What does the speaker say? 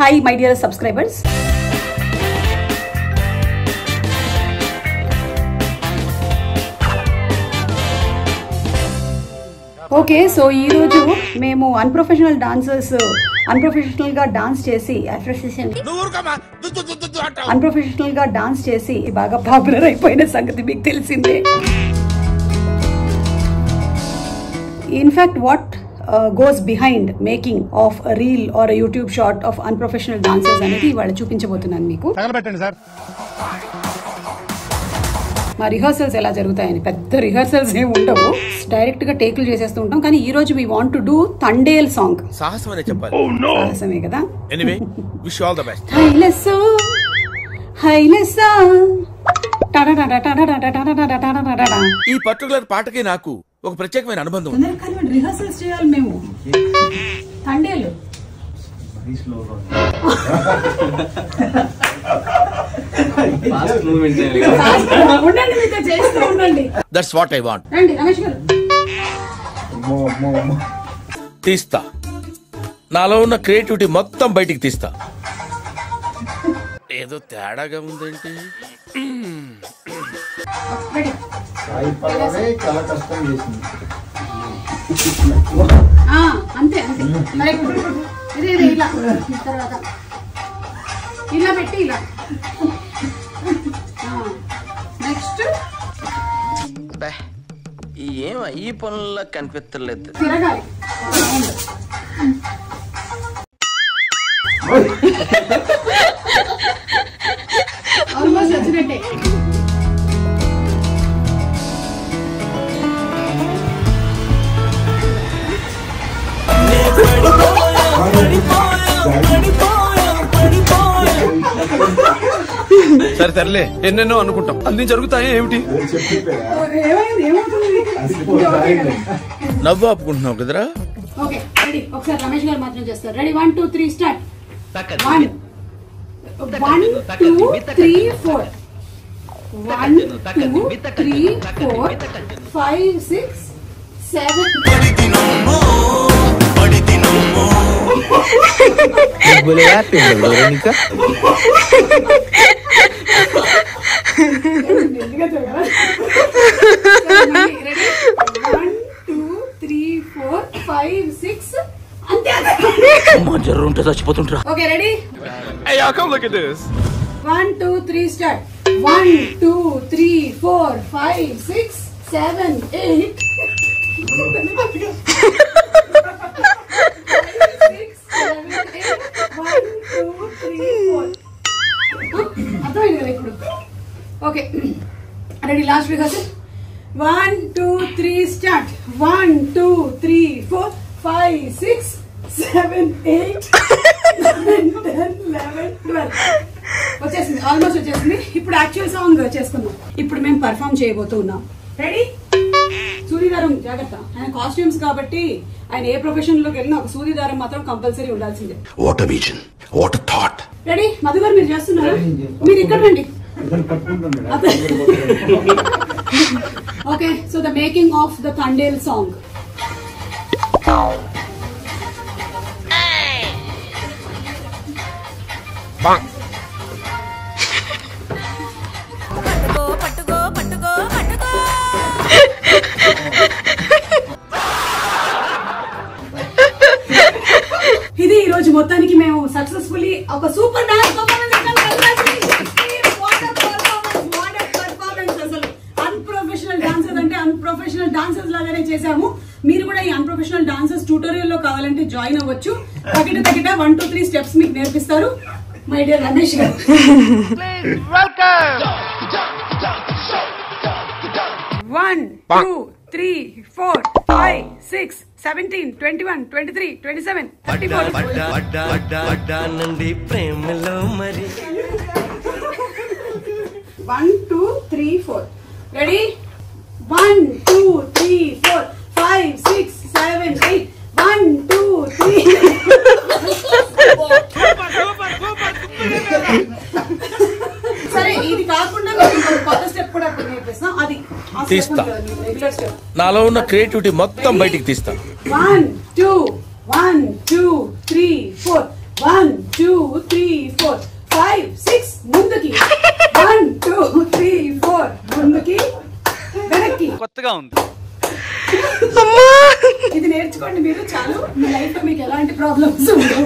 Hi my dear subscribers. Okay so ఈ రోజు మేము అన్ప్రొఫెషనల్ గా డాన్స్ చేసి బాగా పాపులర్ అయిపోయిన సంగతి మీకు తెలిసిందే. In fact what goes behind making of a reel or a YouTube shot of unprofessional dancers అనేది ఇవాళ చూపించబోతున్నాను మీకు. మా రిహర్సల్స్ ఎలా జరుగుతాయని పెద్ద రిహర్సల్స్ ఏమి ఉండవు, డైరెక్ట్ గా టేకులు చేసేస్తూ ఉంటాం. కానీ ఈ రోజు we want to do Thandel song. సాహసమనే చెప్పాలి. సాహసమే కదా. Anyway wish all the best. ఈ పర్టికులర్ పాటకి నాకు ఒక ప్రత్యేకమైన అనుబంధం ఉంది. రిహర్సల్స్ చేయాలి మేము. Thandel that's what I want. తీస్తా, నాలో ఉన్న క్రియేటివిటీ మొత్తం బయటికి తీస్తా. ఏదో తేడాగా ఉందేంటి? అంతే ఇలా తర్వాత ఇలా పెట్టి ఇలా నెక్స్ట్ ఏం ఈ పనుల్లో కనిపించలేదు. తిరగాలి. ఆల్మోస్ట్ వచ్చినట్టే. సరే సర్లే, ఎన్నెన్నో అనుకుంటాం, అన్ని జరుగుతాయి. ఏమిటి నవ్వు ఆపుకుంటున్నావు కదరా? Okay ready. ఒకసారి రమేష్ గారు మాత్రం చేస్తారు. Ready 1 2 3 start. 1 1 2 3 4 1 2 3 4 5 6 7 बोलेगा वेरोनिका. జర్రుంటే చచ్చిపోతుంటా. Okay ready. Hey, come look at this. 1 2 3 start. 1 2 3 4 5 6 7 8 అర్థమైంది కదా ఇప్పుడు? Okay ready. Last rehearsal. 1 2 3 start. 1 2 3 4 5 6 7 8 9 10 11 12 వచ్చేసింది. ఆల్మోస్ట్ వచ్చేసింది. ఇప్పుడు యాక్చువల్ సాంగ్ చేసుకుందాం. ఇప్పుడు మేము పర్ఫామ్ చేయబోతున్నాం. రెడీ? సూర్యదారం జాగ్రత్త. ఆయన కాస్ట్యూమ్స్ కాబట్టి ఆయన ఏ ప్రొఫెషన్ లోకి వెళ్ళినా ఒక సూర్యదారం మాత్రం కంపల్సరీ ఉండాల్సిందే. What a vision, what a thought. Ready? Madhu గారు మీరు చేస్తున్నారా? మీరు ఇక్కడ రండి. Okay so the making of the Thandel song. ఇది ఈ రోజు మొత్తానికి మేము సక్సెస్ఫుల్లీ ఒక సూపర్ డాన్స్ పర్ఫార్మెన్స్ అసలు అన్ప్రొఫెషనల్ డాన్సర్స్ అంటే అన్ప్రొఫెషనల్ డాన్సర్స్ లాగానే చేసాము. మీరు కూడా ఈ అన్ప్రొఫెషనల్ డాన్సర్స్ ట్యూటోరియల్ లో కావాలంటే జాయిన్ అవ్వచ్చు. తగిట 1 2 3 స్టెప్స్ మీకు నేర్పిస్తారు మై డియర్ రమేష్ గారు. 1 2 3 4 5 6 17 21 23 27 34 నుండి ప్రేమలో మరి 1 2 3 4 రెడీ 1 2 3 4 5 6 7 8 1 2 3 సరే ఇది కాకుండా కొత్త స్టెప్ కూడా నేర్పిస్తాం. అది తీస్తా, నాలో ఉన్న క్రియేటివిటీ మొత్తం బయటికి తీస్తా. 1 2 1 2 3 4 1 2 కొత్తగా ఉంది. ఇది నేర్చుకోండి మీరు చాలు, మీ లైఫ్ లో మీకు ఎలాంటి ప్రాబ్లమ్స్ ఉండవు.